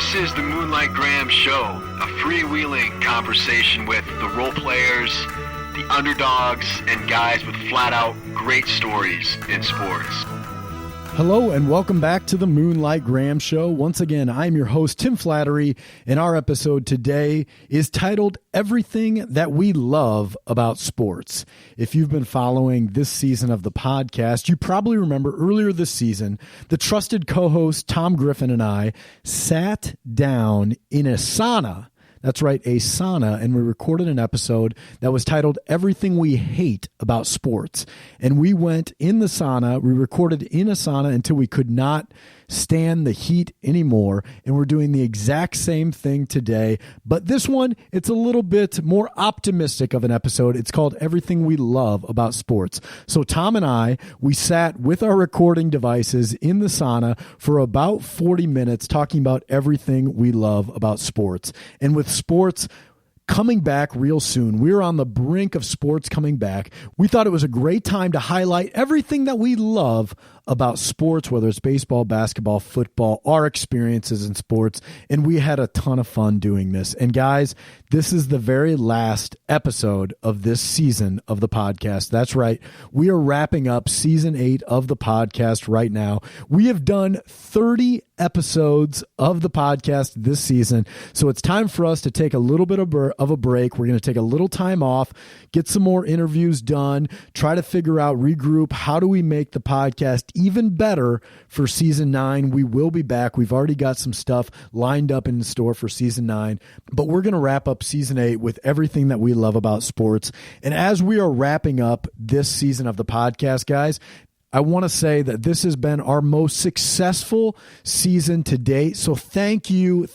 This is the Moonlight Graham Show, a freewheeling conversation with the role players, the underdogs, and guys with flat-out great stories in sports. Hello and welcome back to the Moonlight Graham Show. Once again, I'm your host, Tim Flattery, and our episode today is titled Everything That We Love About Sports. If you've been following this season of the podcast, you probably remember earlier this season, the trusted co-host Tom Griffin and I sat down in a sauna. That's right, a sauna, and we recorded an episode that was titled Everything We Hate About Sports. And we went in the sauna, we recorded in a sauna until we could not stand the heat anymore, and we're doing the exact same thing today. But this one, it's a little bit more optimistic of an episode. It's called Everything We Love About Sports. So Tom and I, we sat with our recording devices in the sauna for about 40 minutes talking about everything we love about sports. And with sports coming back real soon, we're on the brink of sports coming back. We thought it was a great time to highlight everything that we love about sports, whether it's baseball, basketball, football, our experiences in sports, and we had a ton of fun doing this. And guys, this is the very last episode of this season of the podcast. That's right. We are wrapping up season 8 of the podcast right now. We have done 30 episodes of the podcast this season, so it's time for us to take a little bit of a break. We're going to take a little time off, get some more interviews done, try to figure out, regroup, how do we make the podcast even better for season 9. We will be back. We've already got some stuff lined up in the store for season 9, but we're going to wrap up season 8 with everything that we love about sports. And as we are wrapping up this season of the podcast, guys, I want to say that this has been our most successful season to date. So thank you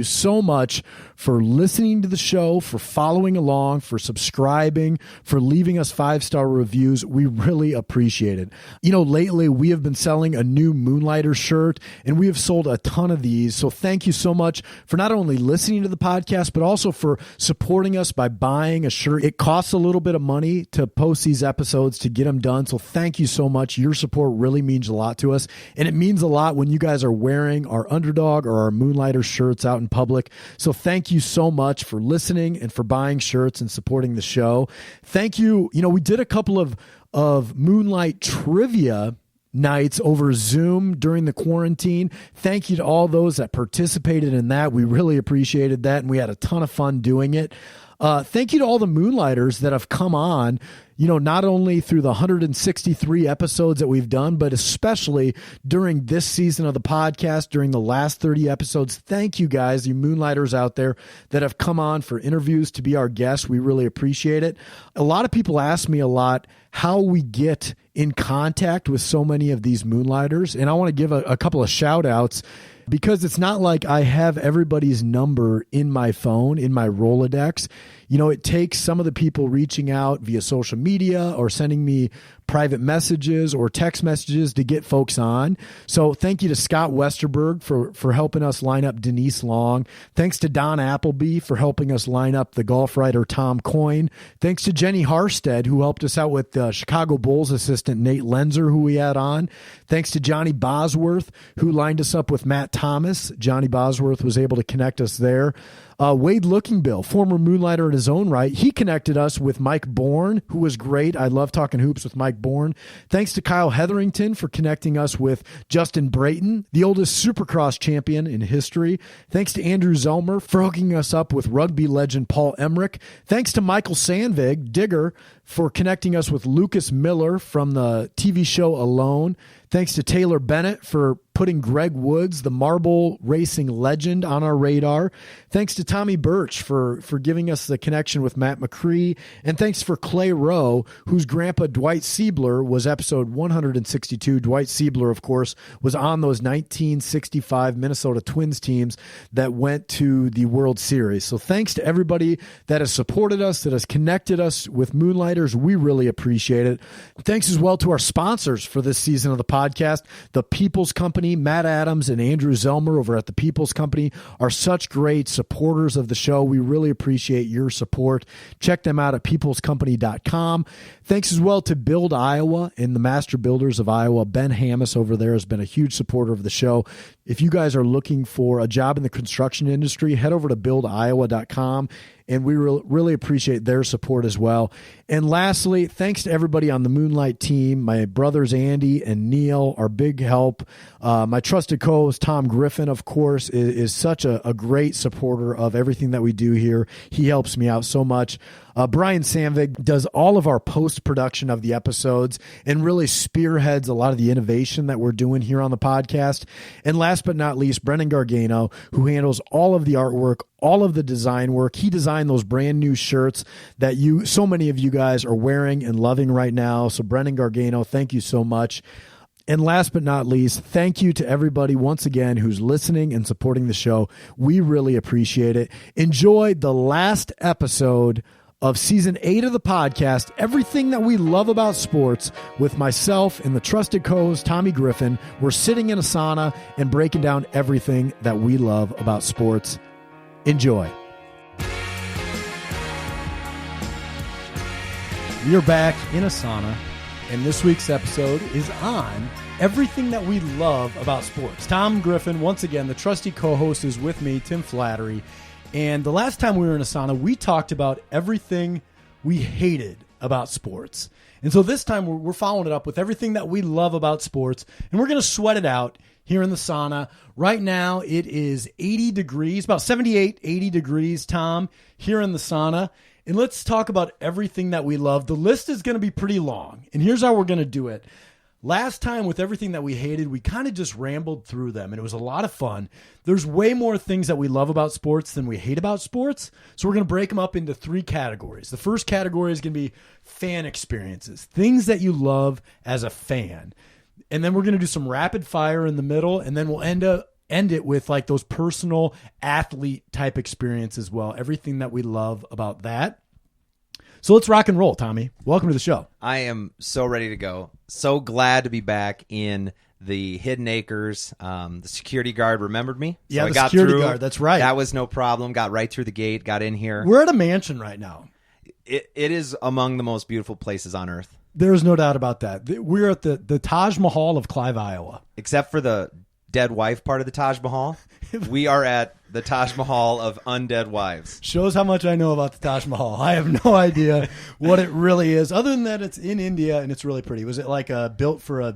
so much for listening to the show, for following along, for subscribing, for leaving us 5-star reviews. We really appreciate it. You know, lately we have been selling a new Moonlighter shirt, and we have sold a ton of these. So thank you so much for not only listening to the podcast, but also for supporting us by buying a shirt. It costs a little bit of money to post these episodes, to get them done. So thank you so much. Your support really means a lot to us, and it means a lot when you guys are wearing our Underdog or our Moonlighter shirts out in public. So thank you so much for listening and for buying shirts and supporting the show. Thank you. You know, we did a couple of Moonlight trivia nights over Zoom during the quarantine. Thank you to all those that participated in that. We really appreciated that, and we had a ton of fun doing it. Thank you to all the Moonlighters that have come on, you know, not only through the 163 episodes that we've done, but especially during this season of the podcast, during the last 30 episodes. Thank you guys, you Moonlighters out there that have come on for interviews to be our guests. We really appreciate it. A lot of people ask me a lot how we get in contact with so many of these Moonlighters, and I want to give a couple of shout outs, because it's not like I have everybody's number in my phone, in my Rolodex. You know, it takes some of the people reaching out via social media or sending me private messages or text messages to get folks on. So thank you to Scott Westerberg for helping us line up Denise Long. Thanks to Don Appleby for helping us line up the golf writer Tom Coyne. Thanks to Jenny Harstead, who helped us out with Chicago Bulls assistant Nate Lenzer, who we had on. Thanks to Johnny Bosworth, who lined us up with Matt Thomas. Johnny Bosworth was able to connect us there. Wade Lookingbill, former Moonlighter in his own right, he connected us with Mike Bourne, who was great. I love talking hoops with Mike Bourne. Thanks to Kyle Hetherington for connecting us with Justin Brayton, the oldest Supercross champion in history. Thanks to Andrew Zelmer for hooking us up with rugby legend Paul Emmerich. Thanks to Michael Sandvig, Digger, for connecting us with Lucas Miller from the TV show Alone. Thanks to Taylor Bennett for putting Greg Woods, the marble racing legend, on our radar. Thanks to Tommy Birch for giving us the connection with Matt McCree. And thanks for Clay Rowe, whose grandpa Dwight Siebler was episode 162. Dwight Siebler, of course, was on those 1965 Minnesota Twins teams that went to the World Series. So thanks to everybody that has supported us, that has connected us with Moonlighters. We really appreciate it. Thanks as well to our sponsors for this season of the podcast. podcast. The People's Company, Matt Adams and Andrew Zelmer over at the People's Company are such great supporters of the show. We really appreciate your support. Check them out at peoplescompany.com. Thanks as well to Build Iowa and the Master Builders of Iowa. Ben Hammis over there has been a huge supporter of the show. If you guys are looking for a job in the construction industry, head over to buildiowa.com, and we really appreciate their support as well. And lastly, thanks to everybody on the Moonlight team. My brothers Andy and Neil are big help. My trusted co-host Tom Griffin, of course, is such a great supporter of everything that we do here. He helps me out so much. Brian Sandvig does all of our post-production of the episodes and really spearheads a lot of the innovation that we're doing here on the podcast. And last but not least, Brendan Gargano, who handles all of the artwork, all of the design work. He designed those brand new shirts that so many of you guys are wearing and loving right now. So Brendan Gargano, thank you so much. And last but not least, thank you to everybody once again who's listening and supporting the show. We really appreciate it. Enjoy the last episode of Season 8 of the podcast, Everything That We Love About Sports, with myself and the trusted co-host Tommy Griffin. We're sitting in a sauna and breaking down everything that we love about sports. Enjoy. We are back in a sauna, and this week's episode is on everything that we love about sports. Tom Griffin, once again, the trusty co-host, is with me, Tim Flattery. And the last time we were in a sauna, we talked about everything we hated about sports. And so this time we're following it up with everything that we love about sports, and we're going to sweat it out here in the sauna. Right now it is 80 degrees, about 78, 80 degrees, Tom, here in the sauna. And let's talk about everything that we love. The list is going to be pretty long, and here's how we're going to do it. Last time with everything that we hated, we kind of just rambled through them, and it was a lot of fun. There's way more things that we love about sports than we hate about sports, so we're going to break them up into 3 categories. The first category is going to be fan experiences, things that you love as a fan. And then we're going to do some rapid fire in the middle, and then we'll end it with like those personal athlete type experiences as well, everything that we love about that. So let's rock and roll, Tommy. Welcome to the show. I am so ready to go. So glad to be back in the Hidden Acres. The security guard remembered me. Yeah, so the I got security through. guard. That's right. That was no problem. Got right through the gate, got in here. We're at a mansion right now. It is among the most beautiful places on earth. There's no doubt about that. We're at the Taj Mahal of Clive, Iowa. Except for the dead wife part of the Taj Mahal. We are at the Taj Mahal of undead wives. Shows how much I know about the Taj Mahal. I have no idea what it really is, other than that it's in India and it's really pretty. Was it like built for a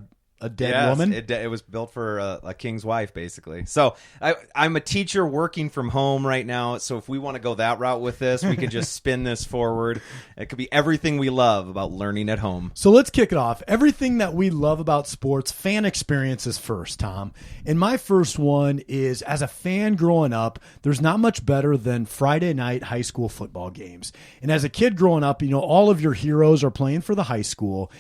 dead woman? It was built for a king's wife, basically. So I'm a teacher working from home right now, so if we want to go that route with this, we can just spin this forward. It could be everything we love about learning at home. So let's kick it off. Everything that we love about sports, fan experiences first, Tom. And my first one is, as a fan growing up, there's not much better than Friday night high school football games. And as a kid growing up, all of your heroes are playing for the high school.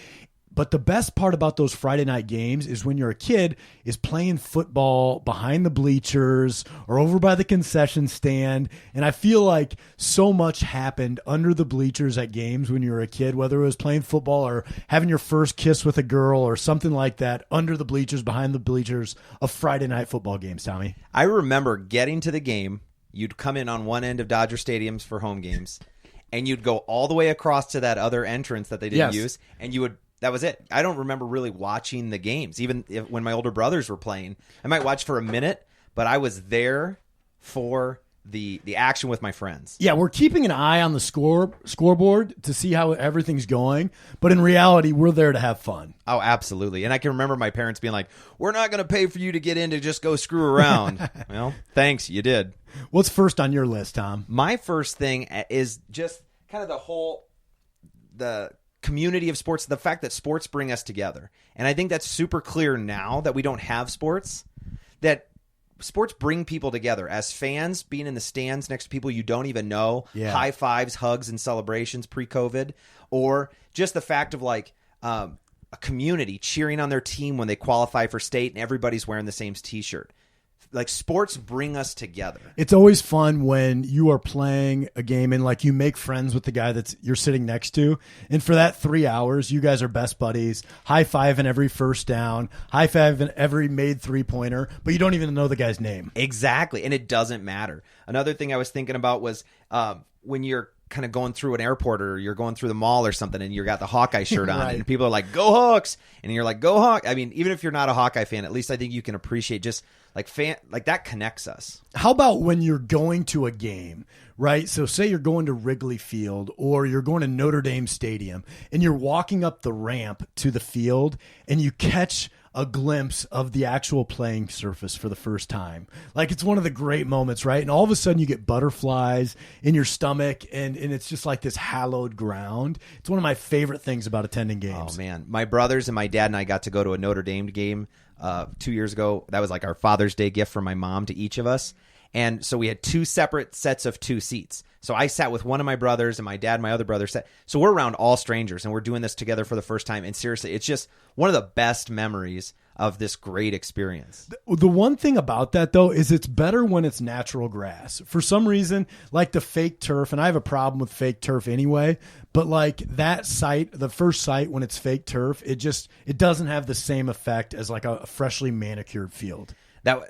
But the best part about those Friday night games is when you're a kid is playing football behind the bleachers or over by the concession stand. And I feel like so much happened under the bleachers at games when you were a kid, whether it was playing football or having your first kiss with a girl or something like that, under the bleachers, behind the bleachers of Friday night football games, Tommy. I remember getting to the game. You'd come in on one end of Dodger stadiums for home games, and you'd go all the way across to that other entrance that they didn't use, and you would... That was it. I don't remember really watching the games. Even when my older brothers were playing, I might watch for a minute, but I was there for the action with my friends. Yeah, we're keeping an eye on the scoreboard to see how everything's going, but in reality, we're there to have fun. Oh, absolutely. And I can remember my parents being like, "We're not going to pay for you to get in to just go screw around." Well, thanks, you did. What's first on your list, Tom? My first thing is just kind of the community of sports, the fact that sports bring us together. And I think that's super clear now that we don't have sports, that sports bring people together. As fans, being in the stands next to people you don't even know, high fives, hugs, and celebrations pre-COVID, or just the fact of a community cheering on their team when they qualify for state and everybody's wearing the same t-shirt. like sports bring us together. It's always fun when you are playing a game and like you make friends with the guy that's you're sitting next to. And for that 3 hours, you guys are best buddies, high five in every first down, high five in every made 3-pointer, but you don't even know the guy's name. Exactly. And it doesn't matter. Another thing I was thinking about was when you're kind of going through an airport or you're going through the mall or something and you got the Hawkeye shirt on Right. and people are like, go Hawks. And you're like, go Hawk. I mean, even if you're not a Hawkeye fan, at least I think you can appreciate just like that connects us. How about when you're going to a game, right? So say you're going to Wrigley Field or you're going to Notre Dame Stadium and you're walking up the ramp to the field and you catch a glimpse of the actual playing surface for the first time. Like it's one of the great moments, right? And all of a sudden you get butterflies in your stomach and it's just like this hallowed ground. It's one of my favorite things about attending games. Oh man, my brothers and my dad and I got to go to a Notre Dame game 2 years ago. That was like our Father's Day gift from my mom to each of us. And so we had 2 separate sets of 2 seats. So I sat with one of my brothers and my dad and my other brother sat. So we're around all strangers and we're doing this together for the first time. And seriously, it's just one of the best memories of this great experience. The one thing about that, though, is it's better when it's natural grass. For some reason, like the fake turf, and I have a problem with fake turf anyway, but like that site, the first site when it's fake turf, it doesn't have the same effect as like a freshly manicured field.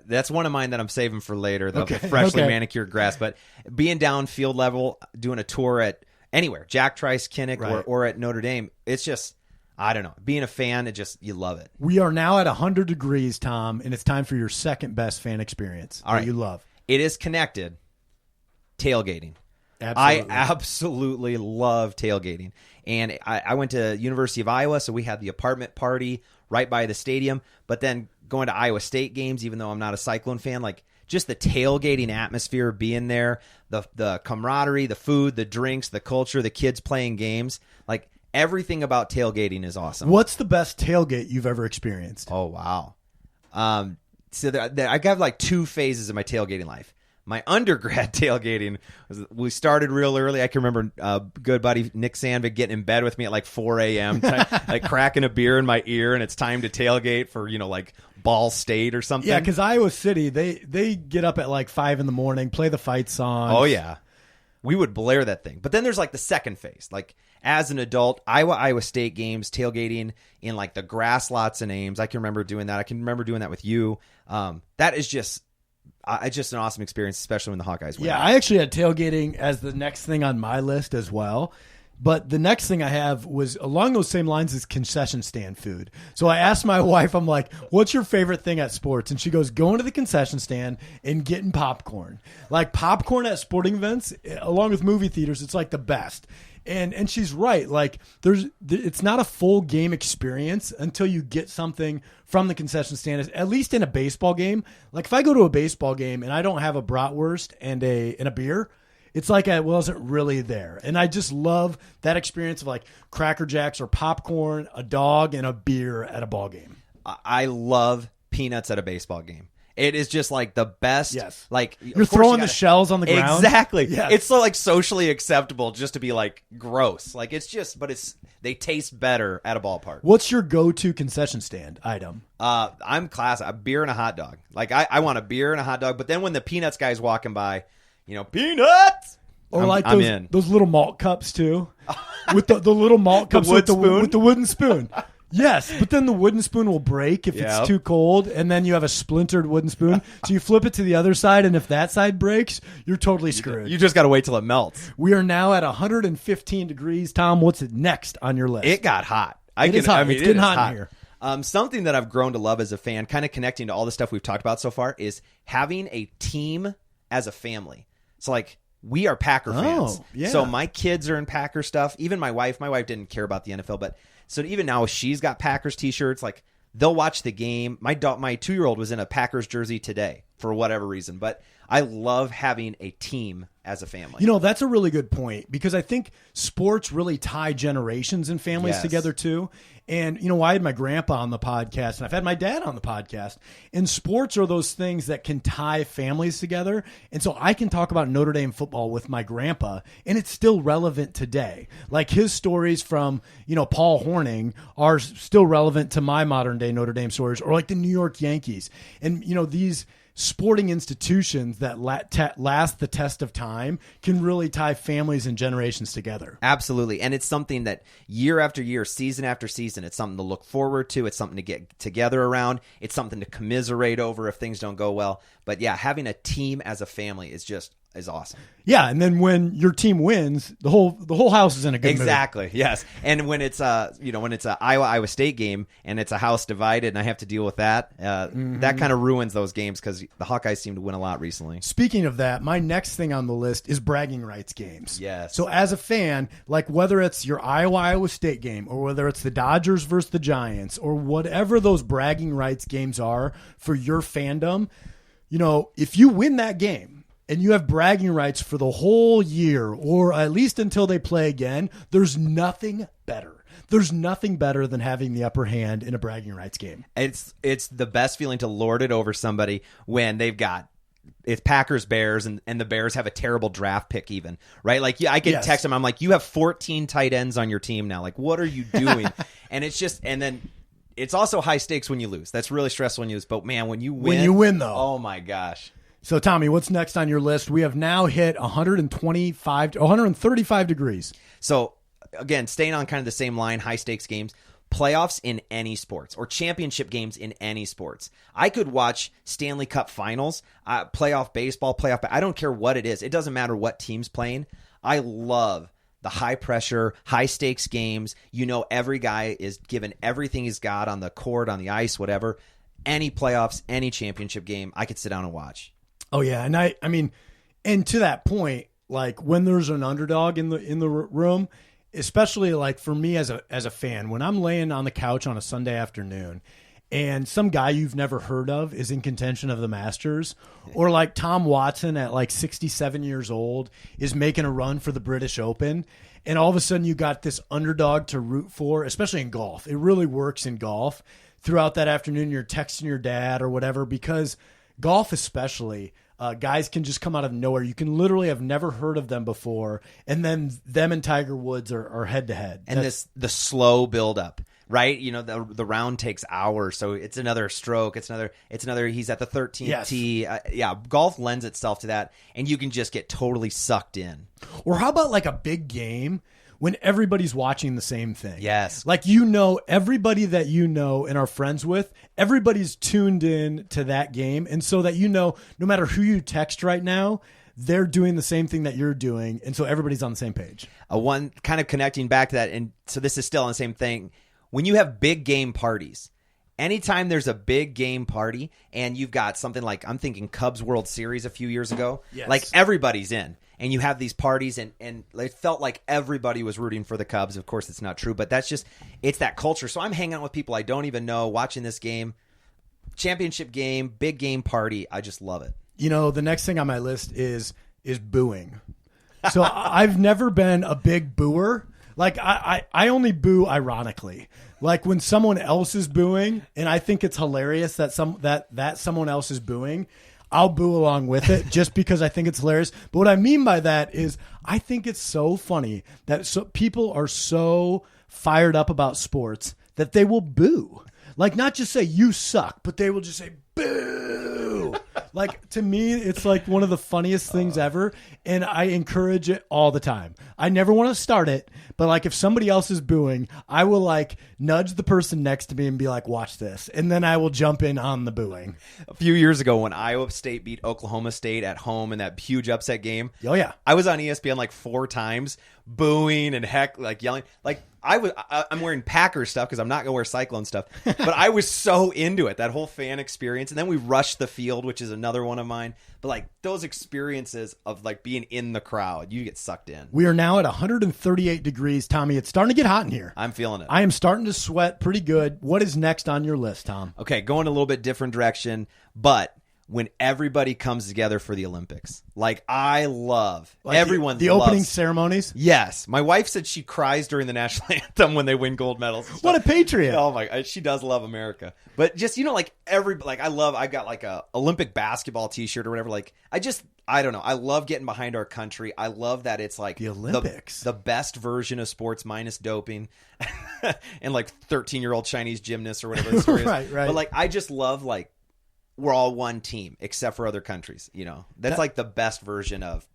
That's one of mine that I'm saving for later, the freshly manicured grass. But being down field level, doing a tour at anywhere, Jack Trice, Kinnick, Right. or at Notre Dame, it's just, I don't know. Being a fan, you love it. We are now at 100 degrees, Tom, and it's time for your second best fan experience All that right. you love. It is connected. Tailgating. Absolutely. I absolutely love tailgating. And I went to University of Iowa, so we had the apartment party right by the stadium. But then going to Iowa State games, even though I'm not a Cyclone fan, like just the tailgating atmosphere, being there, the camaraderie, the food, the drinks, the culture, the kids playing games, like everything about tailgating is awesome. What's the best tailgate you've ever experienced? Oh, wow. So I have like 2 phases of my tailgating life. My undergrad tailgating, we started real early. I can remember good buddy Nick Sandvik getting in bed with me at like 4 a.m., like cracking a beer in my ear, and it's time to tailgate for, like Ball State or something. Yeah, because Iowa City, they get up at like 5 in the morning, play the fight song. Oh, yeah. We would blare that thing. But then there's like the second phase. Like as an adult, Iowa State games, tailgating in like the grass lots and Ames. I can remember doing that. I can remember doing that with you. That is just an awesome experience, especially when the Hawkeyes win. Yeah, I actually had tailgating as the next thing on my list as well. But the next thing I have was along those same lines as concession stand food. So I asked my wife, I'm like, what's your favorite thing at sports? And she goes, going to the concession stand and getting popcorn. Like popcorn at sporting events, along with movie theaters, it's like the best. And she's right. Like it's not a full game experience until you get something from the concession stand. At least in a baseball game. Like if I go to a baseball game and I don't have a bratwurst and a beer, it's like I wasn't really there. And I just love that experience of like Cracker Jacks or popcorn, a dog, and a beer at a ball game. I love peanuts at a baseball game. It is just like the best. Yes. Like You're throwing the shells on the ground. Exactly. Yes. It's so like socially acceptable just to be like gross. Like they taste better at a ballpark. What's your go-to concession stand item? I'm classic. A beer and a hot dog. Like I want a beer and a hot dog. But then when the peanuts guy's walking by, peanuts. Or I'm in. those little malt cups too, with the little malt cups with the wooden spoon. Yes, but then the wooden spoon will break if it's too cold, and then you have a splintered wooden spoon. So you flip it to the other side, and if that side breaks, you're totally screwed. You just got to wait till it melts. We are now at 115 degrees. Tom, what's next on your list? It got hot. It's getting hot in here. Something that I've grown to love as a fan, kind of connecting to all the stuff we've talked about so far, is having a team as a family. So like we are Packer fans. Yeah. So my kids are in Packer stuff. Even my wife didn't care about the NFL, but so even now she's got Packers t-shirts. Like they'll watch the game. My 2-year-old was in a Packers jersey today for whatever reason, but I love having a team as a family. That's a really good point because I think sports really tie generations and families together too. And, I had my grandpa on the podcast and I've had my dad on the podcast, and sports are those things that can tie families together. And so I can talk about Notre Dame football with my grandpa and it's still relevant today. Like his stories from, Paul Hornung are still relevant to my modern day Notre Dame stories, or like the New York Yankees. And, these sporting institutions that last the test of time can really tie families and generations together. Absolutely. And it's something that year after year, season after season, it's something to look forward to. It's something to get together around. It's something to commiserate over if things don't go well. But yeah, having a team as a family is awesome. Yeah, and then when your team wins, the whole house is in a good mood. Exactly. Yes. And when it's when it's a Iowa State game and it's a house divided and I have to deal with that, that kind of ruins those games because the Hawkeyes seem to win a lot recently. Speaking of that, my next thing on the list is bragging rights games. Yes. So as a fan, like whether it's your Iowa State game or whether it's the Dodgers versus the Giants or whatever those bragging rights games are for your fandom, if you win that game, and you have bragging rights for the whole year or at least until they play again, there's nothing better. There's nothing better than having the upper hand in a bragging rights game. It's the best feeling to lord it over somebody when it's Packers Bears and the Bears have a terrible draft pick even, right? Like I can text them. I'm like, you have 14 tight ends on your team now. Like, what are you doing? And then it's also high stakes when you lose. That's really stressful when you lose. But man, when you win though, oh my gosh. So, Tommy, what's next on your list? We have now hit 135 degrees. So, again, staying on kind of the same line, high-stakes games, playoffs in any sports or championship games in any sports. I could watch Stanley Cup finals, playoff baseball, I don't care what it is. It doesn't matter what team's playing. I love the high-pressure, high-stakes games. Every guy is given everything he's got on the court, on the ice, whatever. Any playoffs, any championship game, I could sit down and watch. Oh yeah, and I mean, and to that point, like when there's an underdog in the room, especially like for me as a fan, when I'm laying on the couch on a Sunday afternoon, and some guy you've never heard of is in contention of the Masters, or like Tom Watson at like 67 years old is making a run for the British Open, and all of a sudden you got this underdog to root for, especially in golf. It really works in golf. Throughout that afternoon, you're texting your dad or whatever because golf especially, guys can just come out of nowhere. You can literally have never heard of them before, and then them and Tiger Woods are head to head. And the slow build up, right? The round takes hours, so it's another stroke. It's another. He's at the 13th tee. Golf lends itself to that, and you can just get totally sucked in. Or how about like a big game when everybody's watching the same thing? Yes. Like, everybody that and are friends with, everybody's tuned in to that game. And so that no matter who you text right now, they're doing the same thing that you're doing. And so everybody's on the same page. One kind of connecting back to that, and so this is still on the same thing. When you have big game parties, anytime there's a big game party and you've got something like, I'm thinking Cubs World Series a few years ago, like everybody's in. And you have these parties, and it felt like everybody was rooting for the Cubs. Of course, it's not true, but it's that culture. So I'm hanging out with people I don't even know, watching this game, championship game, big game party. I just love it. The next thing on my list is booing. So I've never been a big booer. Like I only boo ironically. Like when someone else is booing, and I think it's hilarious that someone else is booing, I'll boo along with it just because I think it's hilarious. But what I mean by that is I think it's so funny that people are so fired up about sports that they will boo. Like, not just say you suck, but they will just say boo. Like, to me, it's like one of the funniest things ever, and I encourage it all the time. I never want to start it, but like if somebody else is booing, I will like nudge the person next to me and be like, watch this, and then I will jump in on the booing. A few years ago when Iowa State beat Oklahoma State at home in that huge upset game, I was on ESPN like 4 times booing and like yelling. Like I'm wearing Packers stuff because I'm not gonna wear Cyclone stuff, but I was so into it, that whole fan experience. And then we rushed the field, which is another one of mine. But like those experiences of like being in the crowd, you get sucked in. We are now at 138 degrees, Tommy. It's starting to get hot in here. I'm feeling it. I am starting to sweat pretty good. What is next on your list, Tom? Okay, going a little bit different direction, but when everybody comes together for the Olympics. Like, I love, like everyone the loves. Opening ceremonies? Yes. My wife said she cries during the national anthem when they win gold medals. What a patriot. Oh my, she does love America. But just, like I've got like a Olympic basketball t-shirt or whatever. Like, I don't know. I love getting behind our country. I love that it's like the Olympics, the best version of sports minus doping and like 13-year-old Chinese gymnasts or whatever the story is. Right. But like, I just love like we're all one team except for other countries. That's like the best version of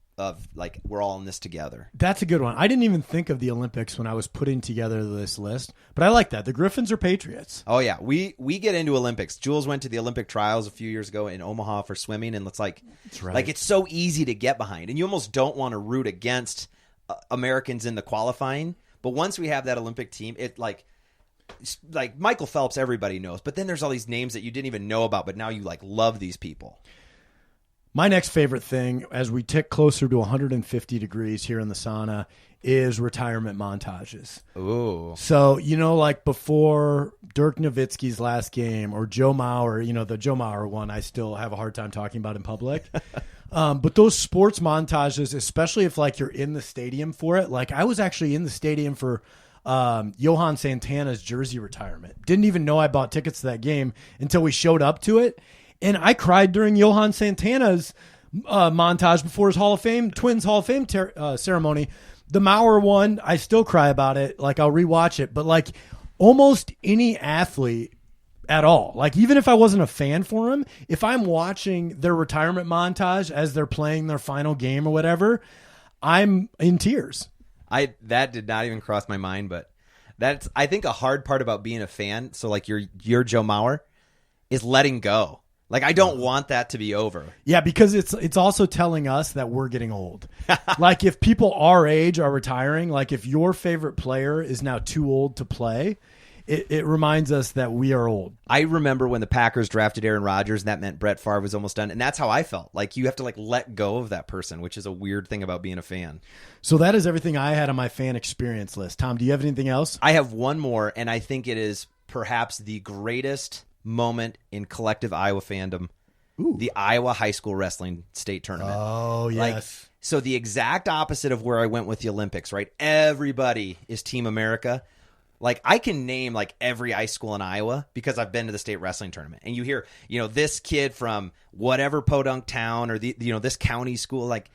like we're all in this together. That's a good one. I didn't even think of the Olympics when I was putting together this list, but I like that. The Griffins are patriots. Oh yeah, we get into Olympics. Jules went to the Olympic trials a few years ago in Omaha for swimming, and it's like, that's right. Like it's so easy to get behind, and you almost don't want to root against Americans in the qualifying. But once we have that Olympic team, it like Michael Phelps, everybody knows. But then there's all these names that you didn't even know about, but now you like love these people. My next favorite thing, as we tick closer to 150 degrees here in the sauna, is retirement montages. Ooh. So, like before Dirk Nowitzki's last game or Joe Mauer, the Joe Mauer one, I still have a hard time talking about in public. But those sports montages, especially if like you're in the stadium for it, like I was actually in the stadium for Johan Santana's jersey retirement. Didn't even know I bought tickets to that game until we showed up to it. And I cried during Johan Santana's montage before his Twins Hall of Fame ceremony. The Mauer one, I still cry about it. Like I'll rewatch it, but like almost any athlete at all, like even if I wasn't a fan for him, if I'm watching their retirement montage as they're playing their final game or whatever, I'm in tears. That did not even cross my mind, but that's I think a hard part about being a fan. So like you're Joe Mauer is letting go. Like, I don't want that to be over. Yeah, because it's also telling us that we're getting old. Like, if people our age are retiring, like if your favorite player is now too old to play, it reminds us that we are old. I remember when the Packers drafted Aaron Rodgers, and that meant Brett Favre was almost done. And that's how I felt. Like, you have to, like, let go of that person, which is a weird thing about being a fan. So that is everything I had on my fan experience list. Tom, do you have anything else? I have one more, and I think it is perhaps the greatest moment in collective Iowa fandom. Ooh. The Iowa High School Wrestling State Tournament. Oh, yes. So the exact opposite of where I went with the Olympics, right? Everybody is Team America. Like, I can name, like, every high school in Iowa because I've been to the state wrestling tournament. And you hear, this kid from whatever podunk town or, this county school, like,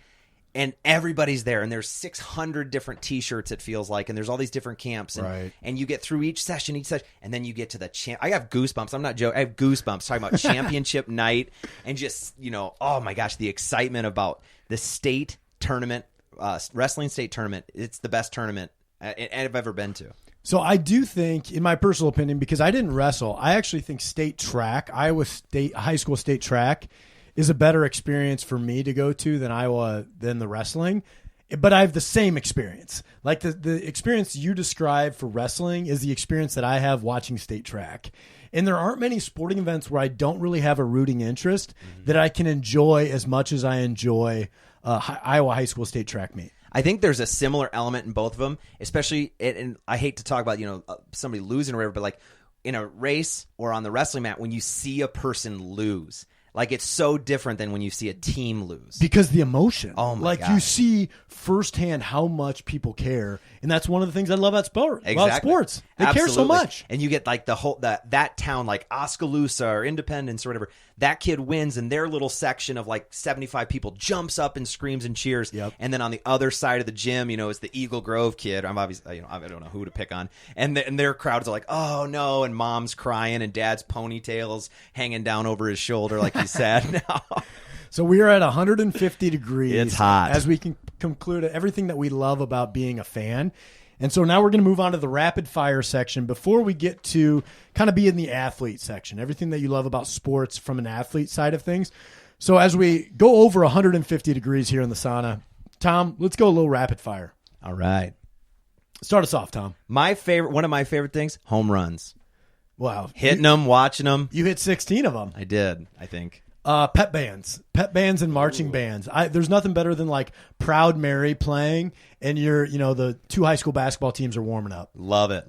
and everybody's there. And there's 600 different T-shirts, it feels like. And there's all these different camps. And, right. And you get through each session. And then you get to the I have goosebumps. I'm not joking. I have goosebumps talking about championship night and just, oh, my gosh, the excitement about the state tournament, wrestling state tournament. It's the best tournament I've ever been to. So I do think, in my personal opinion, because I didn't wrestle, I actually think state track, Iowa State high school state track, is a better experience for me to go to than the wrestling. But I have the same experience. Like the experience you described for wrestling is the experience that I have watching state track. And there aren't many sporting events where I don't really have a rooting interest that I can enjoy as much as I enjoy Iowa high school state track meet. I think there's a similar element in both of them, especially, and I hate to talk about, somebody losing or whatever, but like in a race or on the wrestling mat, when you see a person lose, like it's so different than when you see a team lose. Because the emotion. Oh my Like gosh. you see firsthand how much people care. And that's one of the things I love about sports. They care so much. And you get like the whole, that town, like Oskaloosa or Independence or whatever, that kid wins and their little section of like 75 people jumps up and screams and cheers. Yep. And then on the other side of the gym, is the Eagle Grove kid. I'm obviously, I don't know who to pick on. And their crowds are like, oh no. And mom's crying and dad's ponytails hanging down over his shoulder like he's sad now. So we are at 150 degrees. It's hot. As we can conclude everything that we love about being a fan. And so now we're going to move on to the rapid fire section before we get to kind of be in the athlete section, everything that you love about sports from an athlete side of things. So as we go over 150 degrees here in the sauna, Tom, let's go a little rapid fire. All right. Start us off, Tom. One of my favorite things, home runs. Wow. Hitting them, watching them. You hit 16 of them. I did, I think. Pep bands and marching bands. There's nothing better than like Proud Mary playing and the two high school basketball teams are warming up. Love it.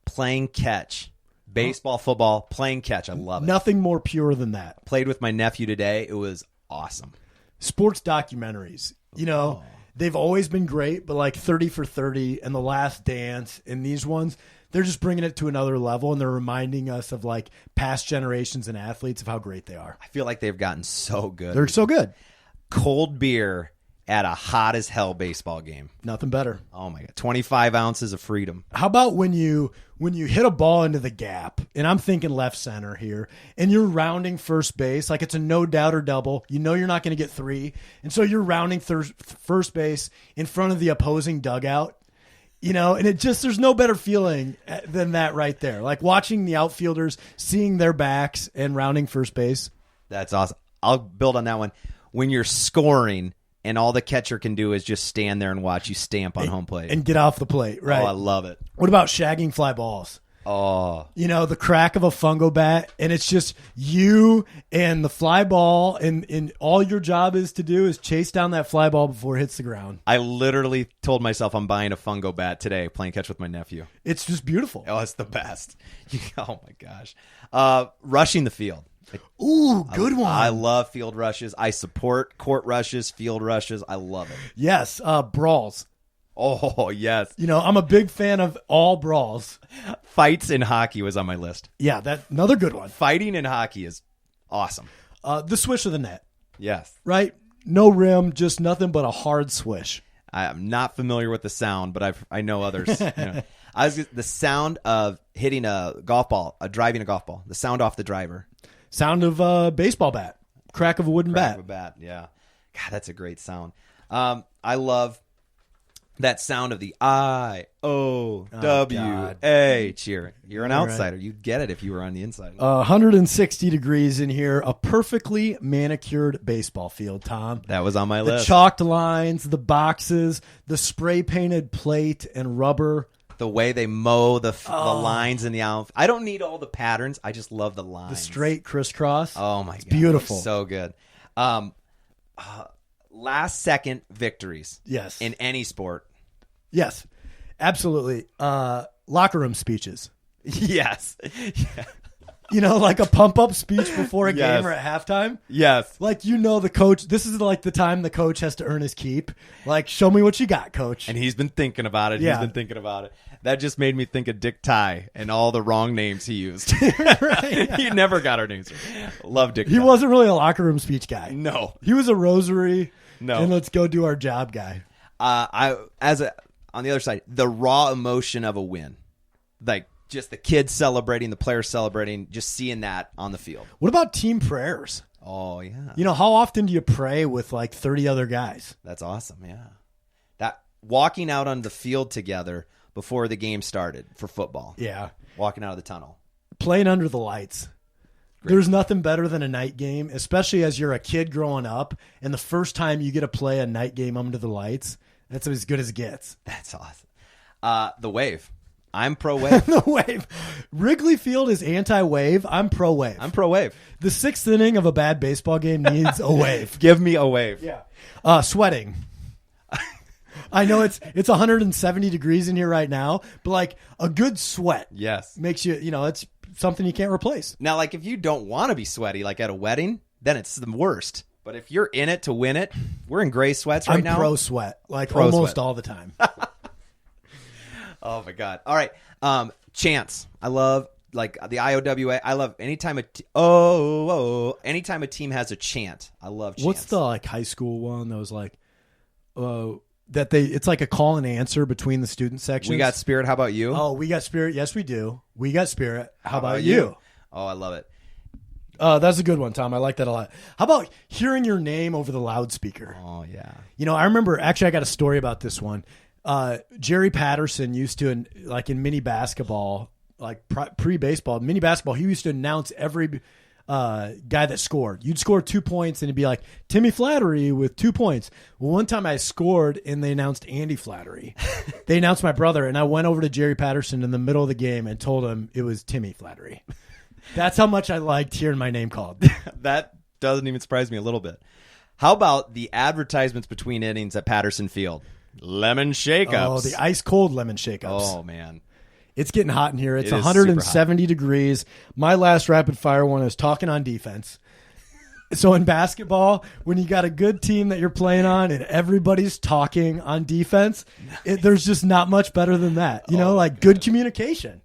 Playing catch. Baseball, football, playing catch. I love it. Nothing more pure than that. Played with my nephew today. It was awesome. Sports documentaries. They've always been great, but like 30 for 30 and The Last Dance and these ones, they're just bringing it to another level, and they're reminding us of like past generations and athletes of how great they are. I feel like they've gotten so good. They're so good. Cold beer at a hot as hell baseball game. Nothing better. Oh my God. 25 ounces of freedom. How about when you hit a ball into the gap, and I'm thinking left center here, and you're rounding first base, like it's a no doubter double. You know you're not going to get 3, and so you're rounding first base in front of the opposing dugout. You know, and there's no better feeling than that right there. Like watching the outfielders, seeing their backs and rounding first base. That's awesome. I'll build on that one. When you're scoring and all the catcher can do is just stand there and watch you stamp on home plate. And get off the plate, right? Oh, I love it. What about shagging fly balls? Oh. You know, the crack of a fungo bat, and it's just you and the fly ball, and all your job is to do is chase down that fly ball before it hits the ground. I literally told myself I'm buying a fungo bat today, playing catch with my nephew. It's just beautiful. Oh, it's the best. Oh, my gosh. Rushing the field. Ooh, good one. I love field rushes. I support court rushes, field rushes. I love it. Yes, brawls. Oh, yes. You know, I'm a big fan of all brawls. Fights in hockey was on my list. Yeah, that's another good one. Fighting in hockey is awesome. The swish of the net. Yes. Right? No rim, just nothing but a hard swish. I'm not familiar with the sound, but I know others. You know. The sound of hitting a golf ball, driving a golf ball, the sound off the driver. Sound of a baseball bat. Crack of a wooden bat. Crack of a bat, yeah. God, that's a great sound. I love that sound of the IOWA cheer. You're an outsider. Right. You'd get it if you were on the inside. 160 degrees in here. A perfectly manicured baseball field, Tom. That was on my list. The chalked lines, the boxes, the spray painted plate and rubber. The way they mow the lines in the outfield. I don't need all the patterns. I just love the lines. The straight crisscross. Oh, my God. Beautiful. So good. Last second victories. Yes. In any sport. Yes, absolutely. Locker room speeches. Yes. Yeah. You know, like a pump-up speech before a game or at halftime. Yes. Like, you know, the coach, this is like the time the coach has to earn his keep. Like, show me what you got, coach. And he's been thinking about it. Yeah. He's been thinking about it. That just made me think of Dick Ty and all the wrong names he used. Right. He never got our names right. Love Dick Ty. He wasn't really a locker room speech guy. No. He was a rosary. No. And let's go do our job guy. On the other side, the raw emotion of a win. Like, just the kids celebrating, the players celebrating, just seeing that on the field. What about team prayers? Oh, yeah. You know, how often do you pray with like 30 other guys? That's awesome, yeah. That walking out on the field together before the game started for football. Yeah. Walking out of the tunnel. Playing under the lights. Great. There's nothing better than a night game, especially as you're a kid growing up, and the first time you get to play a night game under the lights, that's as good as it gets. That's awesome. The wave. I'm pro wave. The wave. Wrigley Field is anti-wave. I'm pro wave. I'm pro wave. The 6th inning of a bad baseball game needs a wave. Give me a wave. Yeah. Sweating. I know it's 170 degrees in here right now, but like a good sweat. Yes. Makes you, you know, it's something you can't replace. Now, like if you don't want to be sweaty, like at a wedding, then it's the worst. But if you're in it to win it, we're in gray sweats right now. I'm pro sweat, like almost all the time. Oh my God. All right. Chants. I love like the IOWA. I love anytime anytime a team has a chant. I love chants. What's the like high school one that was like it's like a call and answer between the student sections? We got Spirit. How about you? Oh, we got Spirit. Yes, we do. We got Spirit. How about you? Oh, I love it. That's a good one, Tom. I like that a lot. How about hearing your name over the loudspeaker? Oh, yeah. You know, I remember, actually, I got a story about this one. Jerry Patterson used to, like in mini basketball, like pre-baseball, mini basketball, he used to announce every guy that scored. You'd score 2 points, and it'd be like, Timmy Flattery with 2 points. Well, one time I scored, and they announced Andy Flattery. They announced my brother, and I went over to Jerry Patterson in the middle of the game and told him it was Timmy Flattery. That's how much I liked hearing my name called. That doesn't even surprise me a little bit. How about the advertisements between innings at Patterson Field? Lemon shake-ups. Oh, the ice-cold lemon shake-ups. Oh, man. It's getting hot in here. It's 170 degrees. My last rapid-fire one is talking on defense. So in basketball, when you got a good team that you're playing on and everybody's talking on defense, there's just not much better than that. You know, like good communication.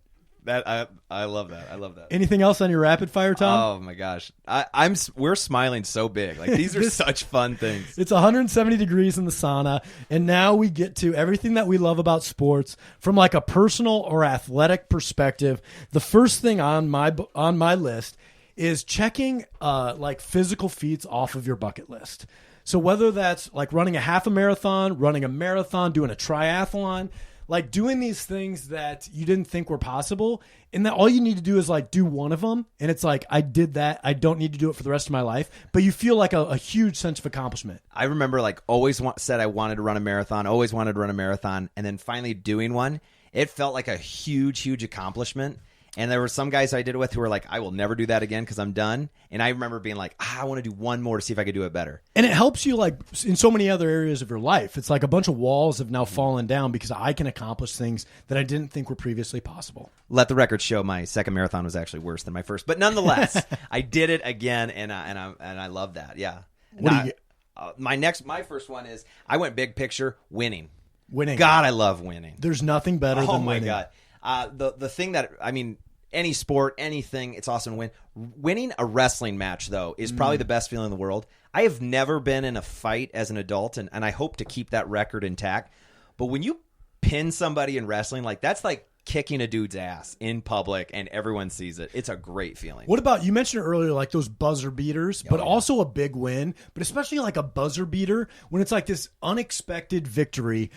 I love that. I love that. Anything else on your rapid fire, Tom? Oh my gosh, we're smiling so big. Like these are such fun things. It's 170 degrees in the sauna, and now we get to everything that we love about sports from like a personal or athletic perspective. The first thing on my list is checking like physical feats off of your bucket list. So whether that's like running a half a marathon, running a marathon, doing a triathlon, like doing these things that you didn't think were possible, and that all you need to do is like do one of them, and it's like, I did that. I don't need to do it for the rest of my life, but you feel like a huge sense of accomplishment. I remember like always said I wanted to run a marathon, and then finally doing one, it felt like a huge accomplishment. And there were some guys I did it with who were like, I will never do that again because I'm done. And I remember being like, I want to do one more to see if I could do it better. And it helps you like in so many other areas of your life. It's like a bunch of walls have now fallen down because I can accomplish things that I didn't think were previously possible. Let the record show my second marathon was actually worse than my first. But nonetheless, I did it again, and I love that. Yeah. My first one is I went big picture, winning. God, I love winning. There's nothing better than winning. Oh, my God. The thing that, I mean, any sport, anything, it's awesome to win. Winning a wrestling match, though, is probably the best feeling in the world. I have never been in a fight as an adult, and I hope to keep that record intact. But when you pin somebody in wrestling, like that's like kicking a dude's ass in public, and everyone sees it. It's a great feeling. What about, you mentioned earlier, like those buzzer beaters, but also a big win, but especially like a buzzer beater when it's like this unexpected victory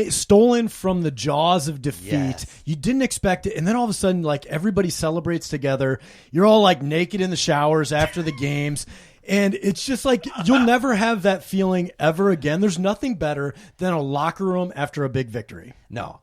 stolen from the jaws of defeat. Yes. You didn't expect it, and then all of a sudden, like everybody celebrates together. You're all like naked in the showers after the games, and it's just like you'll never have that feeling ever again. There's nothing better than a locker room after a big victory. No,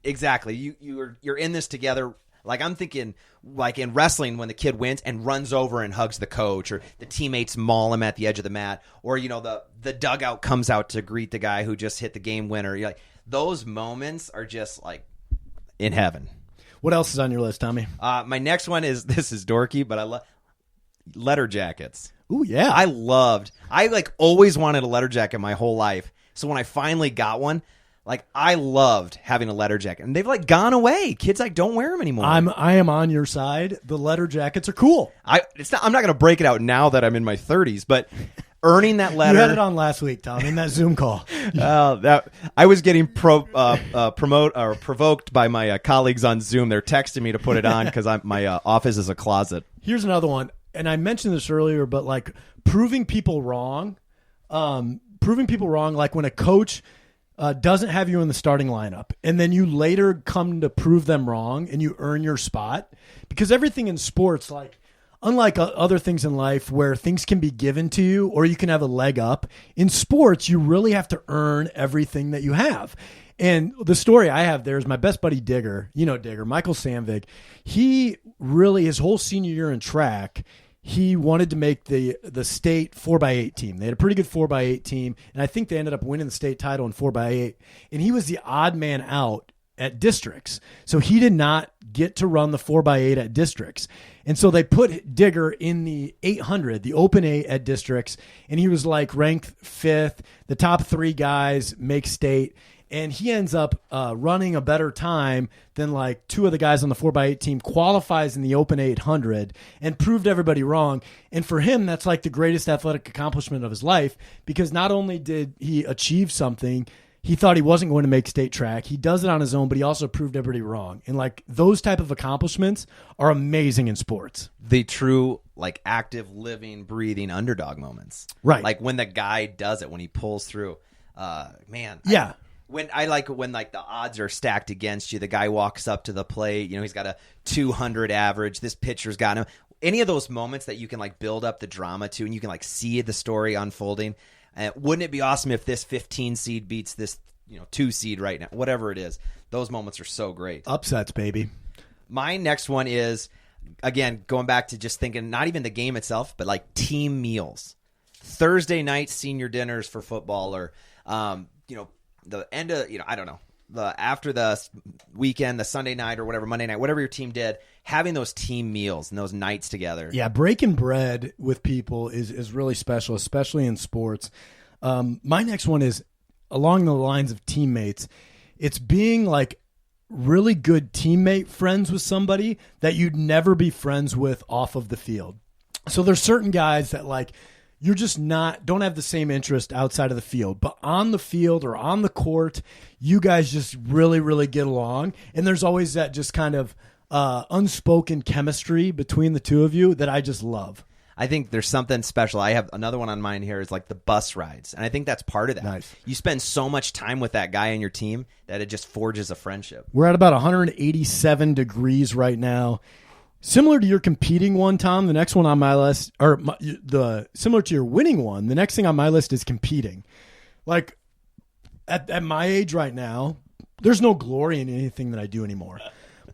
exactly. You're in this together. Like I'm thinking, like in wrestling, when the kid wins and runs over and hugs the coach, or the teammates maul him at the edge of the mat, or the dugout comes out to greet the guy who just hit the game winner. You're like, those moments are just like in heaven. What else is on your list, Tommy? My next one is, this is dorky, but I love letter jackets. Ooh, yeah. I like always wanted a letter jacket my whole life. So when I finally got one, like I loved having a letter jacket, and they've like gone away. Kids like don't wear them anymore. I am on your side. The letter jackets are cool. I'm not going to break it out now that I'm in my 30s, but earning that letter. You had it on last week, Tom, in that Zoom call. I was getting provoked by my colleagues on Zoom. They're texting me to put it on because my office is a closet. Here's another one, and I mentioned this earlier, but like proving people wrong. Like when a coach doesn't have you in the starting lineup, and then you later come to prove them wrong and you earn your spot. Because everything in sports, like unlike other things in life where things can be given to you or you can have a leg up, in sports you really have to earn everything that you have. And the story I have there is my best buddy Digger, Michael Sandvig. He really, his whole senior year in track, he wanted to make the state 4x8 team. They had a pretty good 4x8 team, and I think they ended up winning the state title in 4x8. And he was the odd man out at districts. So he did not get to run the 4x8 at districts. And so they put Digger in the 800, the open 8 at districts, and he was like ranked 5th. The top 3 guys make state. And he ends up running a better time than like 2 of the guys on the 4x8 team, qualifies in the Open 800 and proved everybody wrong. And for him, that's like the greatest athletic accomplishment of his life, because not only did he achieve something, he thought he wasn't going to make state track. He does it on his own, but he also proved everybody wrong. And like those type of accomplishments are amazing in sports. The true like active, living, breathing underdog moments. Right. Like when the guy does it, when he pulls through. Man. Yeah. When the odds are stacked against you, the guy walks up to the plate, he's got a 200 average, this pitcher's got him. Any of those moments that you can like build up the drama to, and you can like see the story unfolding. Wouldn't it be awesome if this 15 seed beats this 2 seed right now? Whatever it is, those moments are so great. Upsets, baby. My next one is, again, going back to just thinking not even the game itself, but like team meals. Thursday night senior dinners for football, or the end of, I don't know, after the weekend, the Sunday night or whatever, Monday night, whatever your team did, having those team meals and those nights together. Yeah, breaking bread with people is really special, especially in sports. My next one is along the lines of teammates. It's being like really good teammate friends with somebody that you'd never be friends with off of the field. So there's certain guys that like you're just don't have the same interest outside of the field, but on the field or on the court, you guys just really, really get along. And there's always that just kind of unspoken chemistry between the two of you that I just love. I think there's something special. I have another one on mine here is like the bus rides. And I think that's part of that. Nice. You spend so much time with that guy on your team that it just forges a friendship. We're at about 187 degrees right now. Similar to your competing one, Tom, the next one on my list, similar to your winning one, the next thing on my list is competing. Like at my age right now, there's no glory in anything that I do anymore.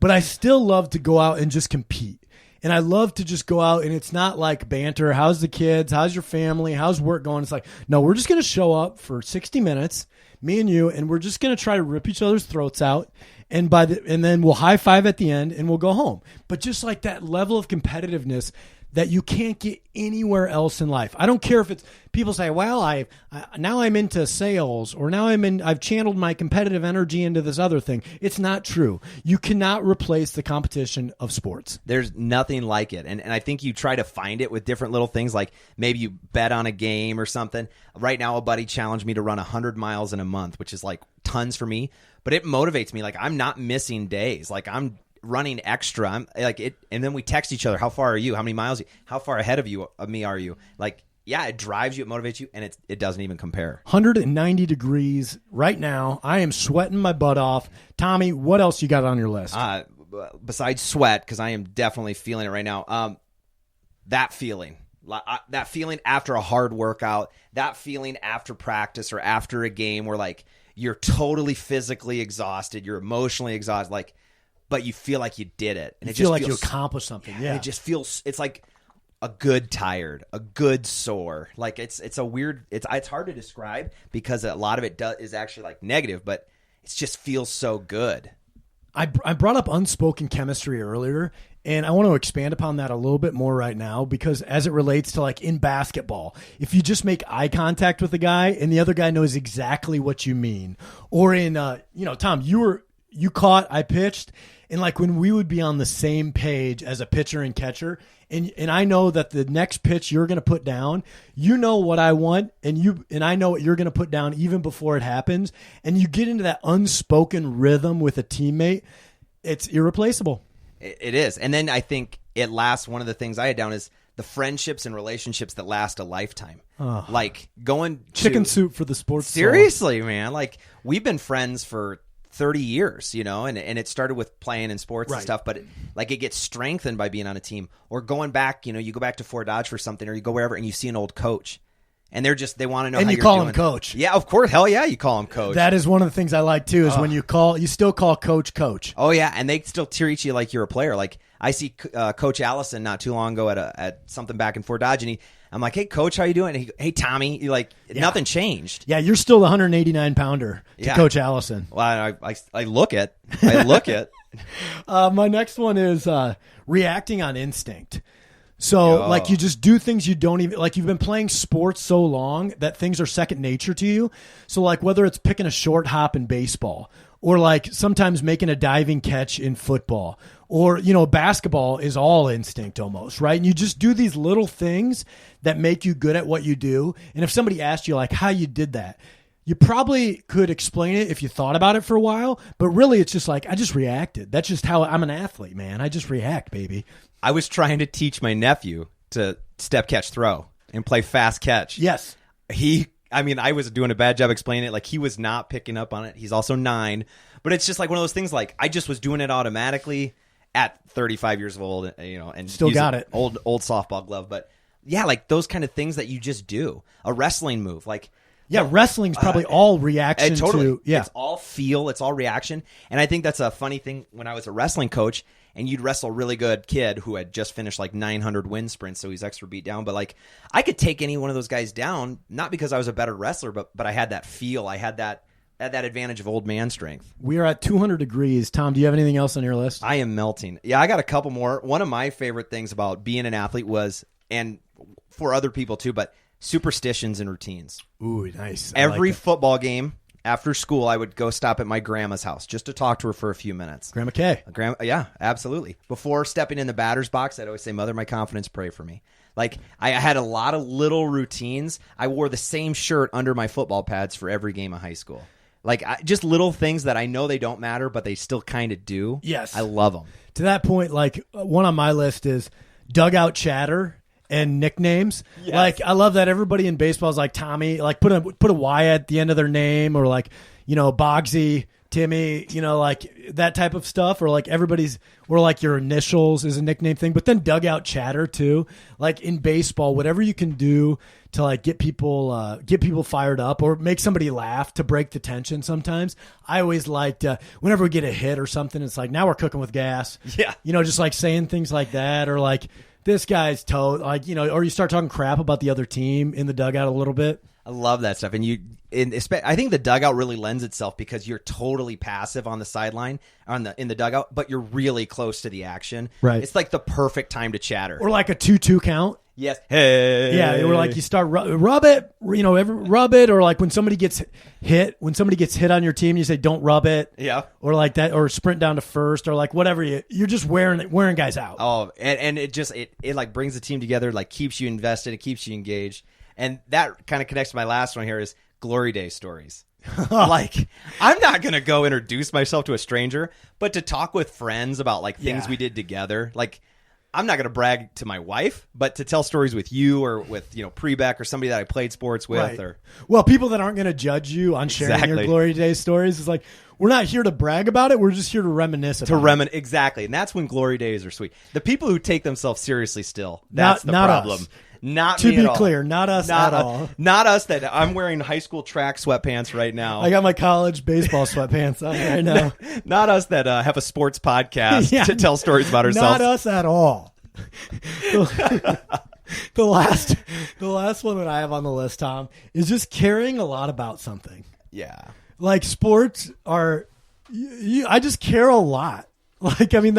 But I still love to go out and just compete. And I love to just go out, and it's not like banter. How's the kids? How's your family? How's work going? It's like, no, we're just going to show up for 60 minutes, me and you, and we're just going to try to rip each other's throats out. And then we'll high five at the end, and we'll go home. But just like that level of competitiveness that you can't get anywhere else in life. I don't care if it's people say, well, now I'm into sales, or now I've channeled my competitive energy into this other thing. It's not true. You cannot replace the competition of sports. There's nothing like it. And I think you try to find it with different little things, like maybe you bet on a game or something. Right now, a buddy challenged me to run 100 miles in a month, which is like tons for me, but it motivates me. Like I'm not missing days. Like I'm running extra. I'm like it, and then we text each other. How far are you? How many miles? How far ahead of me are you? Like, yeah, it drives you, it motivates you, and it doesn't even compare. 190 degrees right now. I am sweating my butt off. Tommy, what else you got on your list? Besides sweat, because I am definitely feeling it right now. That feeling after a hard workout, that feeling after practice or after a game where like you're totally physically exhausted, you're emotionally exhausted, like. But you feel like you did it. And you feel like you accomplished something. Yeah. It just feels, it's like a good tired, a good sore. Like it's a weird, it's hard to describe because a lot of it is actually like negative, but it just feels so good. I brought up unspoken chemistry earlier, and I want to expand upon that a little bit more right now because as it relates to like in basketball, if you just make eye contact with the guy and the other guy knows exactly what you mean, or in, Tom, you caught, I pitched, and like when we would be on the same page as a pitcher and catcher, and I know that the next pitch you're going to put down, you know what I want, and I know what you're going to put down even before it happens, and you get into that unspoken rhythm with a teammate, it's irreplaceable. It is. And then I think it lasts. One of the things I had down is the friendships and relationships that last a lifetime. Oh, like going chicken soup for the sports. Seriously, man. Like we've been friends for 30 years, and it started with playing in sports and stuff, but it gets strengthened by being on a team or going back, you go back to Fort Dodge for something or you go wherever and you see an old coach and they want to know how you're doing. And you call him coach. Yeah, of course. Hell yeah, you call him coach. That is one of the things I like too is when you still call coach. Oh yeah, and they still treat you like you're a player. Like I see Coach Allison not too long ago at something back in Fort Dodge and I'm like, hey, coach, how you doing? And hey, Tommy. Nothing changed. Yeah, you're still the 189-pounder to Coach Allison. Well, I look it. I look it. My next one is reacting on instinct. So, like, you just do things you don't even – like, you've been playing sports so long that things are second nature to you. So, like, whether it's picking a short hop in baseball or, like, sometimes making a diving catch in football or, basketball is all instinct almost, right? And you just do these little things that make you good at what you do. And if somebody asked you, like, how you did that, you probably could explain it if you thought about it for a while. But really, it's just like, I just reacted. That's just how I'm an athlete, man. I just react, baby. I was trying to teach my nephew to step, catch, throw and play fast catch. Yes. I was doing a bad job explaining it. Like, he was not picking up on it. He's also 9. But it's just like one of those things, like, I just was doing it automatically at 35 years old, and still got it. Old softball glove. But, yeah, like, those kind of things that you just do. A wrestling move, like... Yeah, wrestling's probably all reaction totally. Yeah. It's all feel. It's all reaction. And I think that's a funny thing when I was a wrestling coach and you'd wrestle a really good kid who had just finished like 900 wind sprints, so he's extra beat down. But like I could take any one of those guys down, not because I was a better wrestler, but I had that feel. I had that advantage of old man strength. We are at 200 degrees. Tom, do you have anything else on your list? I am melting. Yeah, I got a couple more. One of my favorite things about being an athlete was, and for other people too, but superstitions and routines. Ooh, nice. Every football game, after school, I would go stop at my grandma's house just to talk to her for a few minutes. Grandma Kay. Yeah, absolutely. Before stepping in the batter's box, I'd always say, Mother, my confidence, pray for me. Like, I had a lot of little routines. I wore the same shirt under my football pads for every game of high school. Like, just little things that I know they don't matter, but they still kind of do. Yes. I love them. To that point, like, one on my list is dugout chatter and nicknames. Yes. Like, I love that everybody in baseball is like Tommy, like put a Y at the end of their name, or like, Bogsy, Timmy, like that type of stuff, or like or like your initials is a nickname thing. But then dugout chatter too, like in baseball, whatever you can do to like get people fired up or make somebody laugh to break the tension. Sometimes I always liked whenever we get a hit or something, it's like, now we're cooking with gas. Yeah, just like saying things like that, or like, this guy's toad, like, or you start talking crap about the other team in the dugout a little bit. I love that stuff. And I think the dugout really lends itself because you're totally passive on the sideline in the dugout, but you're really close to the action. Right. It's like the perfect time to chatter. Or like a 2-2 count. Yes. Hey. Yeah, or like you start rub it, rub it, or like when somebody gets hit on your team, you say, don't rub it. Yeah. Or like that, or sprint down to first, or like whatever you're just wearing guys out. Oh, and it just it like brings the team together, like keeps you invested, it keeps you engaged. And that kind of connects to my last one here is glory day stories. Like, I'm not going to go introduce myself to a stranger, but to talk with friends about like things we did together, like, I'm not going to brag to my wife, but to tell stories with you or with, Prebeck or somebody that I played sports with. Right. Or well, people that aren't going to judge you on sharing your glory days stories is like, we're not here to brag about it. We're just here to reminisce about it. Exactly. And that's when glory days are sweet. The people who take themselves seriously still, that's the not problem. Us. Not to me be at all. clear, not us at all. Not us. That I'm wearing high school track sweatpants right now. I got my college baseball sweatpants on right now. Not us that have a sports podcast to tell stories about ourselves. Not us at all. The last one that I have on the list, Tom, is just caring a lot about something. Yeah. Like sports are, I just care a lot. Like, I mean,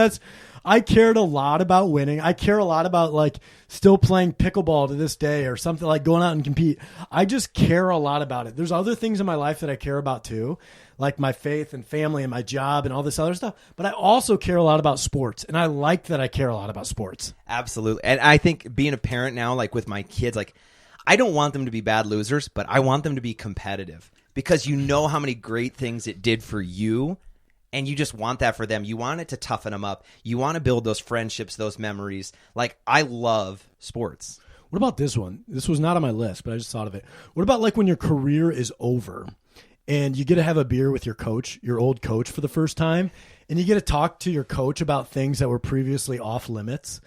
I cared a lot about winning. I care a lot about like still playing pickleball to this day or something, like going out and compete. I just care a lot about it. There's other things in my life that I care about too, like my faith and family and my job and all this other stuff. But I also care a lot about sports, and I like that I care a lot about sports. Absolutely. And I think being a parent now, like with my kids, like I don't want them to be bad losers, but I want them to be competitive because you know how many great things it did for you. And you just want that for them. You want it to toughen them up. You want to build those friendships, those memories. Like, I love sports. What about this one? This was not on my list, but I just thought of it. What about like when your career is over and you get to have a beer with your coach, your old coach for the first time, and you get to talk to your coach about things that were previously off limits?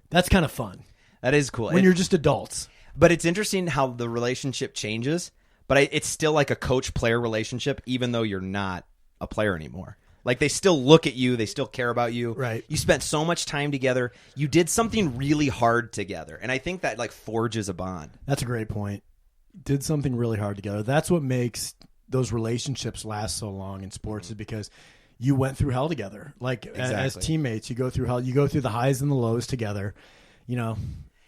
That's kind of fun. That is cool. When you're just adults. But it's interesting how the relationship changes, but it's still like a coach-player relationship, even though you're not a player anymore. Like, they still look at you. They still care about you. Right. You spent so much time together. You did something really hard together. And I think that, like, forges a bond. That's a great point. Did something really hard together. That's what makes those relationships last so long in sports, is because you went through hell together. Like, as teammates, you go through hell. You go through the highs and the lows together,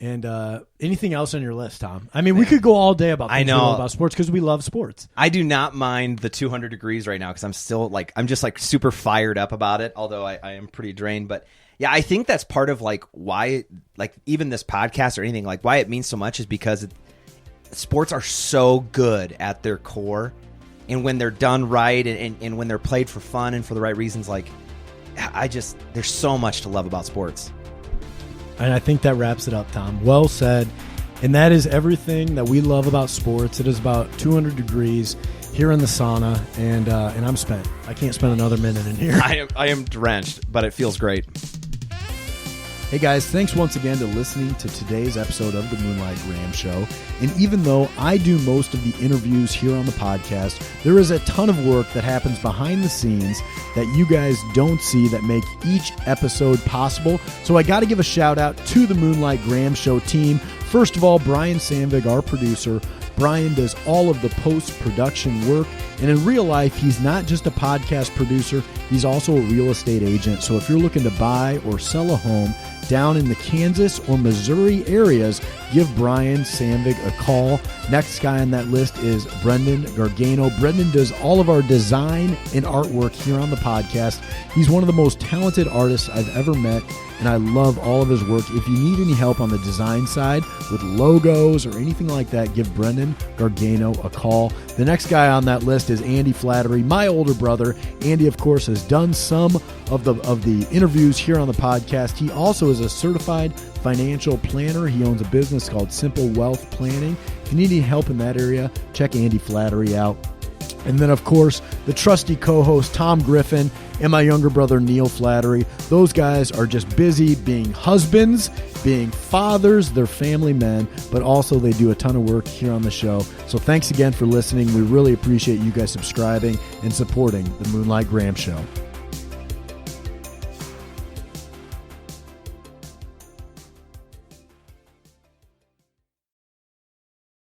And anything else on your list, Tom? I mean, we could go all day about things we love about sports because we love sports. I do not mind the 200 degrees right now because I'm still I'm just super fired up about it, although I am pretty drained. But yeah, I think that's part of why even this podcast or anything, why it means so much is because sports are so good at their core. And when they're done right and when they're played for fun and for the right reasons, there's so much to love about sports. And I think that wraps it up, Tom. Well said. And that is everything that we love about sports. It is about 200 degrees here in the sauna, and I'm spent. I can't spend another minute in here. I am drenched, but it feels great. Hey guys, thanks once again to listening to today's episode of the Moonlight Graham Show. And even though I do most of the interviews here on the podcast, there is a ton of work that happens behind the scenes that you guys don't see that make each episode possible. So I got to give a shout out to the Moonlight Graham Show team. First of all, Brian Sandvig, our producer. Brian does all of the post-production work, and in real life, he's not just a podcast producer, He's also a real estate agent, so if you're looking to buy or sell a home down in the Kansas or Missouri areas, give Brian Sandvig a call. Next guy on that list is Brendan Gargano. Brendan does all of our design and artwork here on the podcast. He's one of the most talented artists I've ever met, and I love all of his work. If you need any help on the design side with logos or anything like that, give Brendan Gargano a call. The next guy on that list is Andy Flattery, my older brother. Andy, of course, has done some of the interviews here on the podcast. He also is a certified financial planner. He owns a business called Simple Wealth Planning. If you need any help in that area, check Andy Flattery out. And then, of course, the trusty co-host Tom Griffin and my younger brother Neil Flattery. Those guys are just busy being husbands, being fathers, they're family men, but also they do a ton of work here on the show. So thanks again for listening. We really appreciate you guys subscribing and supporting the Moonlight Graham Show.